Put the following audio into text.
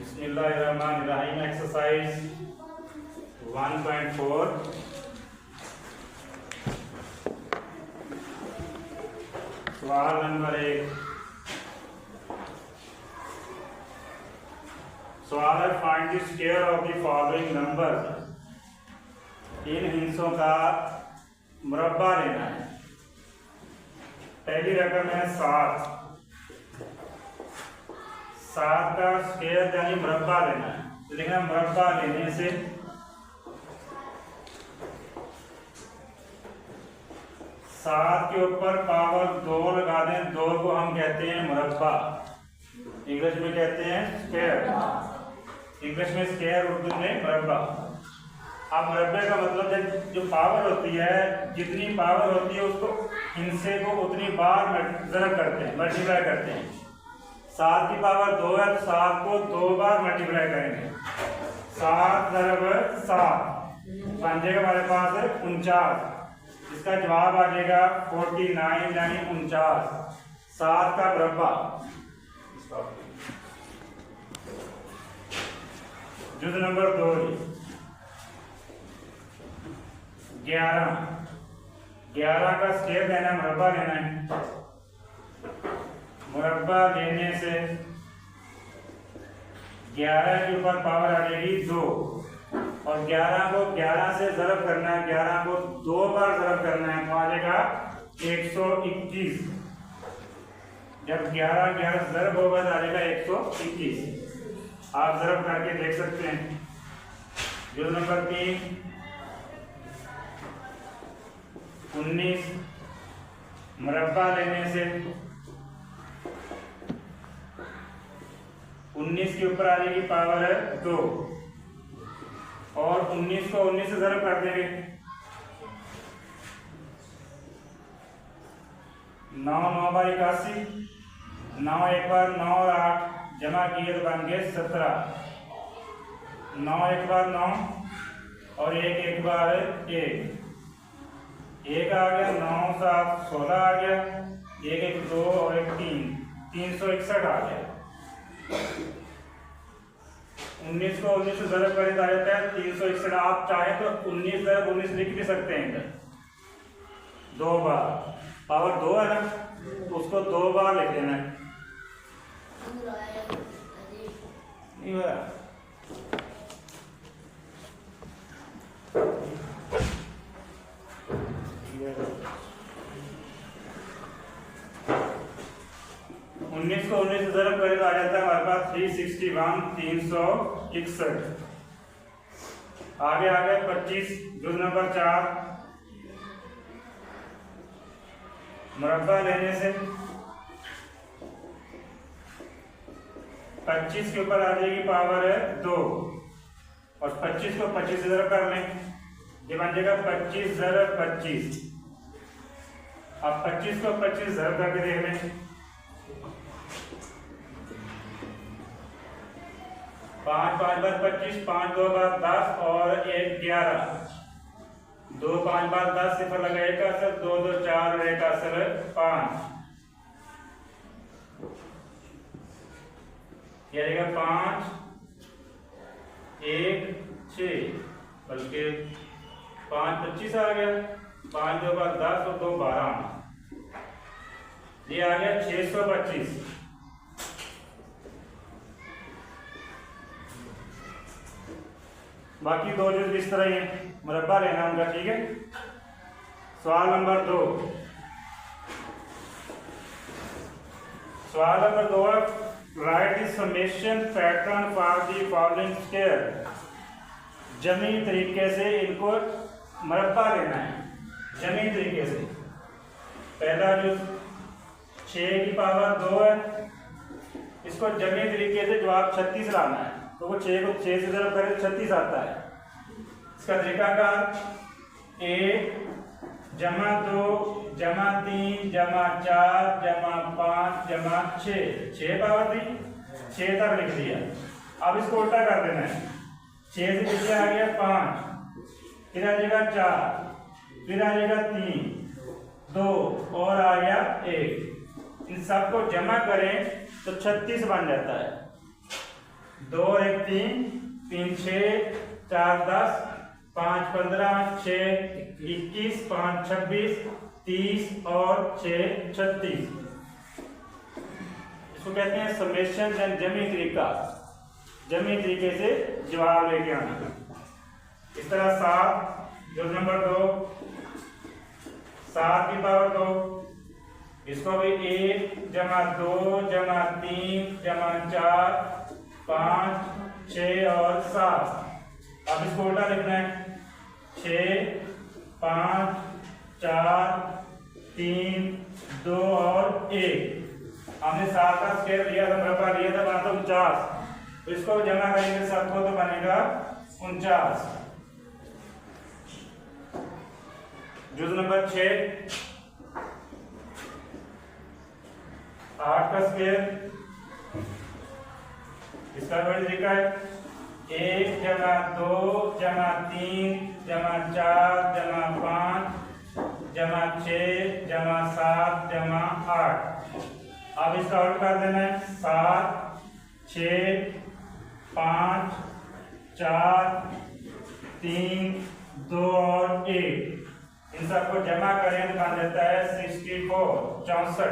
बिस्मिल्लाहिर्रहमानिर्रहीम। एक्सरसाइज 1.4। सवाल नंबर 1। सवाल है find the square of the following number. इन हिस्सों का मुरब्बा लेना है। पहली रकम है 7। 7 का स्क्वायर यानी मुरब्बा लेना है। तो लिखना मुरब्बा लेने से 7 के ऊपर पावर 2 लगा दें। 2 को हम कहते हैं मुरब्बा, इंग्लिश में कहते हैं स्क्वायर। इंग्लिश में स्क्वायर, उर्दू में मुरब्बा। अब मुरब्बे का मतलब है जो पावर होती है, जितनी पावर होती है उसको हिस्से को उतनी बार ज़रब करते हैं, मल्टीप्लाई करते हैं। 7 की पावर 2 है तो 7 को 2 बार मल्टीप्लाई करेंगे। 7 × 7 बन जाएगा हमारे पास 49। इसका जवाब आ जाएगा 49 यानी 49। 7 का मुरब्बा। जुज़ नंबर 2 11 का स्क्वायर लेना है, मुरब्बा लेना है। मुरब्बा लेने से 11 के ऊपर पावर आ जाएगी 2 और 11 को 11 से ज़रब करना है। 11 को 2 बार ज़रब करना है तो आ जाएगा 121। जब 11 से ज़रब होगा तो आ जाएगा 121। आप ज़रब करके देख सकते हैं। जो नंबर 3 19। मुरब्बा लेने से 19 के ऊपर आ जाएगी पावर है 2 और 19 को 19 से ज़रब कर देंगे। 9 9 बार 81। 9 एक बार 9 और 8 जमा किए तो बन गए 17। 9 एक बार 9 और 1 एक बार 1। 1 आ गया, 9 7 16 आ गया, 1 1 2 और 1 3 361 आ गया। 19 को 19 से ज़रब करें तो आ जाता है 361। आप चाहे तो 19 × 19 लिख भी सकते हैं इधर 2 बार। पावर 2 है ना, उसको 2 बार लिख देना है। नहीं हुआ 19 को 19 से ज़रब करें तो आ जाता है हमारे पास 361 361। आगे आ गया 25। जुज़ नंबर 4। मुरब्बा लेने से 25 के ऊपर आ जाएगी पावर है 2 और 25 को 25 से ज़रब कर लें। ये बन जाएगा 25 × 25। अब 25 को 25 ज़रब करके देख लें। 5 5 बार 25, 5 2 बार 10 और 1 11। 2 5 बार 10, सिफर लगा 1 का असर, 2 2 4 और 1 का असर 5। यह रहेगा 5 1 6, बल्कि 5 25 आ गया। 5 2 बार 10 और 2 12। ये आ गया 625। बाकी 2 जुज़ इस तरह ही है, मुरब्बा लेना उनका। ठीक है। सवाल नंबर 2। सवाल नंबर 2 है right the summation pattern for the following square. जमी तरीके से इनको मुरब्बा लेना है, जमी तरीके से। पहला जो 6 की पावर 2 है, इसको जमी तरीके से जवाब 36 लाना है। तो वो 6 को 6 से ज़रब करें तो 36 आता है। इसका तरीकाकार 1 + 2 + 3 + 4 + 5 + 6। 6 पावर दी, 6 तक लिख दिया। अब इसको उल्टा कर देना है। 6 से पीछे आ गया 5, फिर आ जाएगा 4, फिर आ जाएगा 3 2 और आ गया 1। इन सबको जमा करें तो 36 बन जाता है। 2 और 1 3, 3 6, 4 10, 5 15, 6 21, 5 26, 30 और 6 36। इसको कहते हैं समेशन एंड जमी तरीका, जमी तरीके से जवाब लेके आना। इस तरह 7 जो नंबर 2, 7 की पावर 2, इसको भी 1 जमा 2 जमा 3 जमा 4 5 6 और 7। अब इसको उल्टा लिखना है, 6 5 4 3 2 और 1। हमने 7 का स्क्वायर लिया था, मरबा लिया था, बना था 49, तो इसको जमा करेंगे 7 को तो बनेगा 49। जुज नंबर 6, 8 का स्क्वायर, इसका बड़ी तरीका है 1 जमा 2 जमा 3 जमा 4 जमा 5 जमा 6 जमा 7 जमा 8। अब इसका उल्टा कर देना है, 7 6 5 4 3 2 और 1। इन सबको जमा करें तो बन जाता है 64, 64।